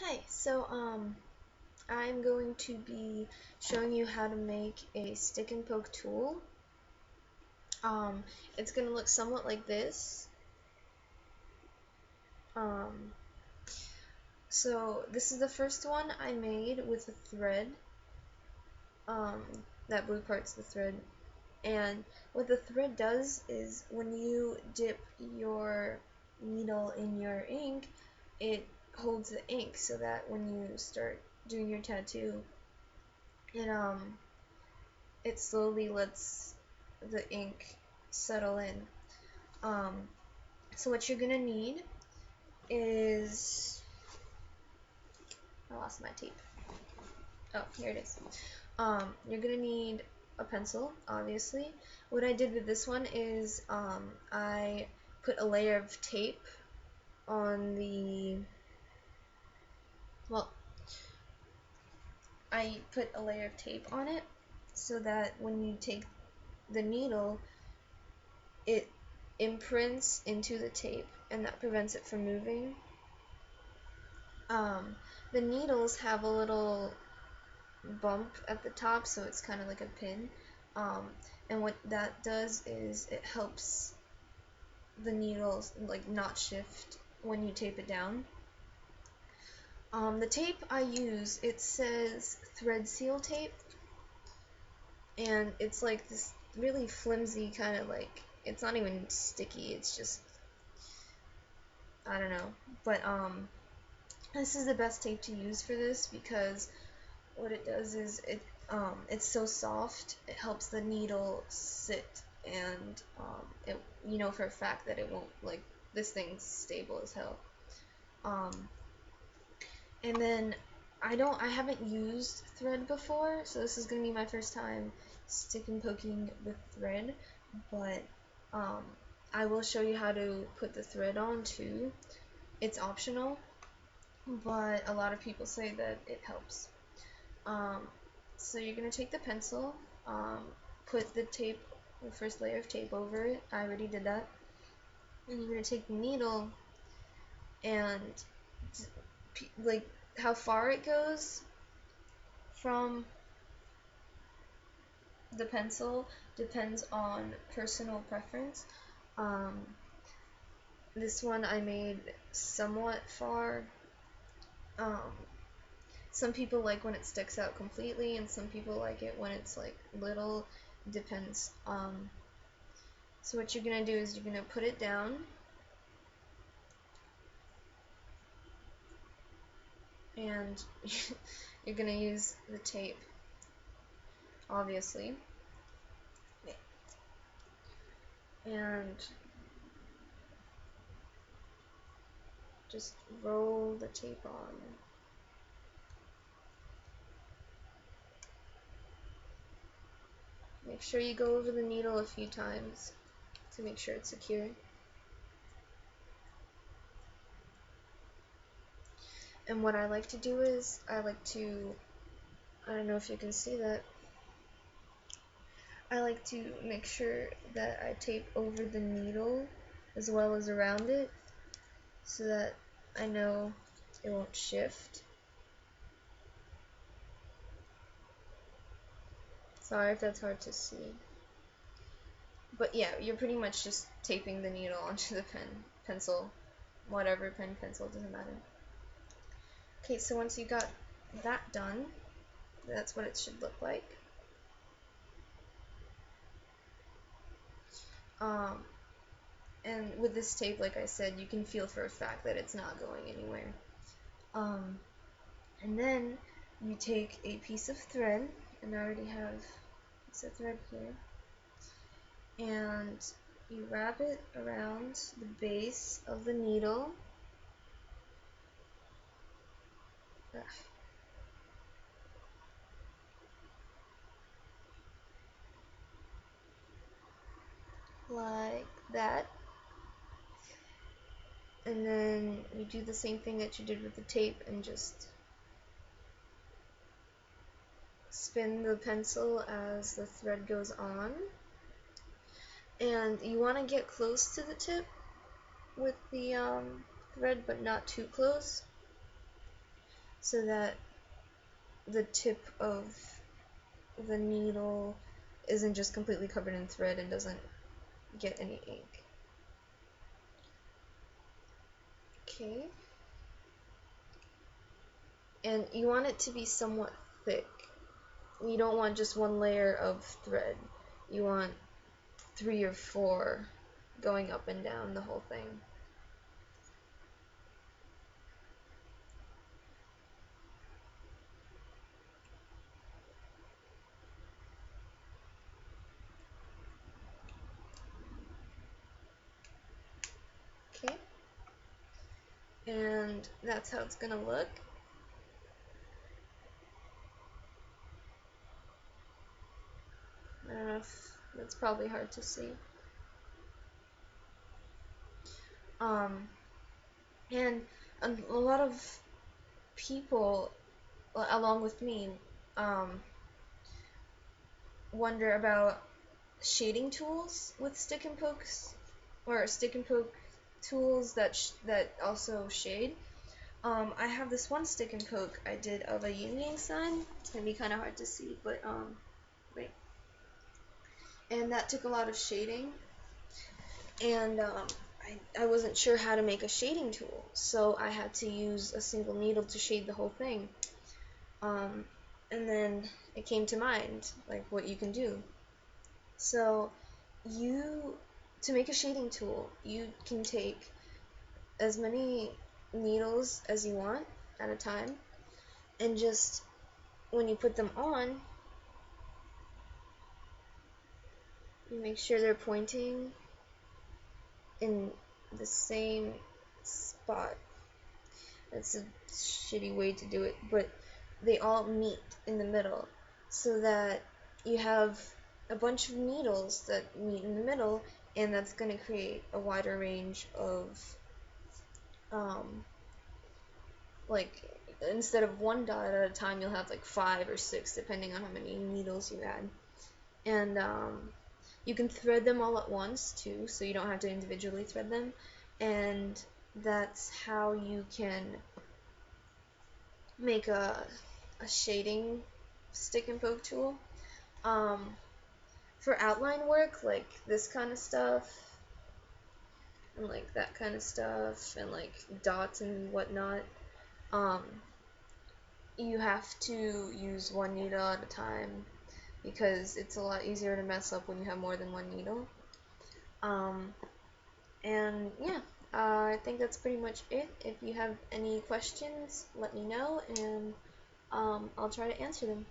Hi, I'm going to be showing you how to make a stick and poke tool. It's going to look somewhat like this. Um, this is the first one I made with a thread. Um, that blue part's the thread. And what the thread does is when you dip your needle in your ink, it holds the ink so that when you start doing your tattoo, it it slowly lets the ink settle in. Um, so what you're gonna need is, I lost my tape. Oh, here it is. You're gonna need a pencil, obviously. What I did with this one is I put a layer of tape on well, I put a layer of tape on it so that when you take the needle, it imprints into the tape and that prevents it from moving. Um, the needles have a little bump at the top, so it's kind of like a pin. Um, and what that does is it helps the needles like not shift when you tape it down. The tape I use, it says thread seal tape, and it's like this really flimsy kind of like, it's not even sticky, it's just, I don't know. But this is the best tape to use for this because what it does is it's so soft, it helps the needle sit, and it, you know for a fact that it won't, like, this thing's stable as hell. um, and then I haven't used thread before, so this is gonna be my first time stick and poking with thread, but um, I will show you how to put the thread on too. It's optional, but a lot of people say that it helps. Um, so you're going to take the pencil, put the tape, the first layer of tape over it. I already did that. And you're going to take the needle and, like, how far it goes from the pencil depends on personal preference. Um, this one I made somewhat far. Um, some people like when it sticks out completely, and some people like it when it's like little. Depends. So what you're going to do is you're going to put it down, and you're going to use the tape, obviously, and just roll the tape on. Make sure you go over the needle a few times to make sure it's secure. And what I like to do is, I like to, I don't know if you can see that, I like to make sure that I tape over the needle as well as around it so that I know it won't shift. Sorry if that's hard to see. But yeah, you're pretty much just taping the needle onto the pencil, whatever, pen, pencil, doesn't matter. Okay, so once you got that done, that's what it should look like. Um, and with this tape, like I said, you can feel for a fact that it's not going anywhere. Um, and then you take a piece of thread, and I already have a piece of thread here, and you wrap it around the base of the needle. Ugh. Like that. And then you do the same thing that you did with the tape and just spin the pencil as the thread goes on. And you want to get close to the tip with the thread, but not too close. so that the tip of the needle isn't just completely covered in thread and doesn't get any ink. Okay. And you want it to be somewhat thick. You don't want just one layer of thread. You want 3 or 4 going up and down the whole thing. Okay. And that's how it's gonna look. I don't know if that's probably hard to see. Um, and a lot of people, along with me, um, wonder about shading tools with stick and pokes, or stick and poke tools that also shade. I have this one stick and poke I did of a yin yang sign. It's gonna be kind of hard to see, but wait. And that took a lot of shading, and I wasn't sure how to make a shading tool, so I had to use a single needle to shade the whole thing. And then it came to mind, like, what you can do. So to make a shading tool, you can take as many needles as you want at a time, and just when you put them on, you make sure they're pointing in the same spot. That's a shitty way to do it, but they all meet in the middle, so that you have a bunch of needles that meet in the middle, and that's going to create a wider range of, like, instead of one dot at a time, you'll have like 5 or 6, depending on how many needles you add. And you can thread them all at once too, so you don't have to individually thread them, and that's how you can make a shading stick and poke tool. For outline work, like this kind of stuff, and like that kind of stuff, and like dots and whatnot, um, you have to use one needle at a time, because it's a lot easier to mess up when you have more than one needle. And yeah, I think that's pretty much it. If you have any questions, let me know, and I'll try to answer them.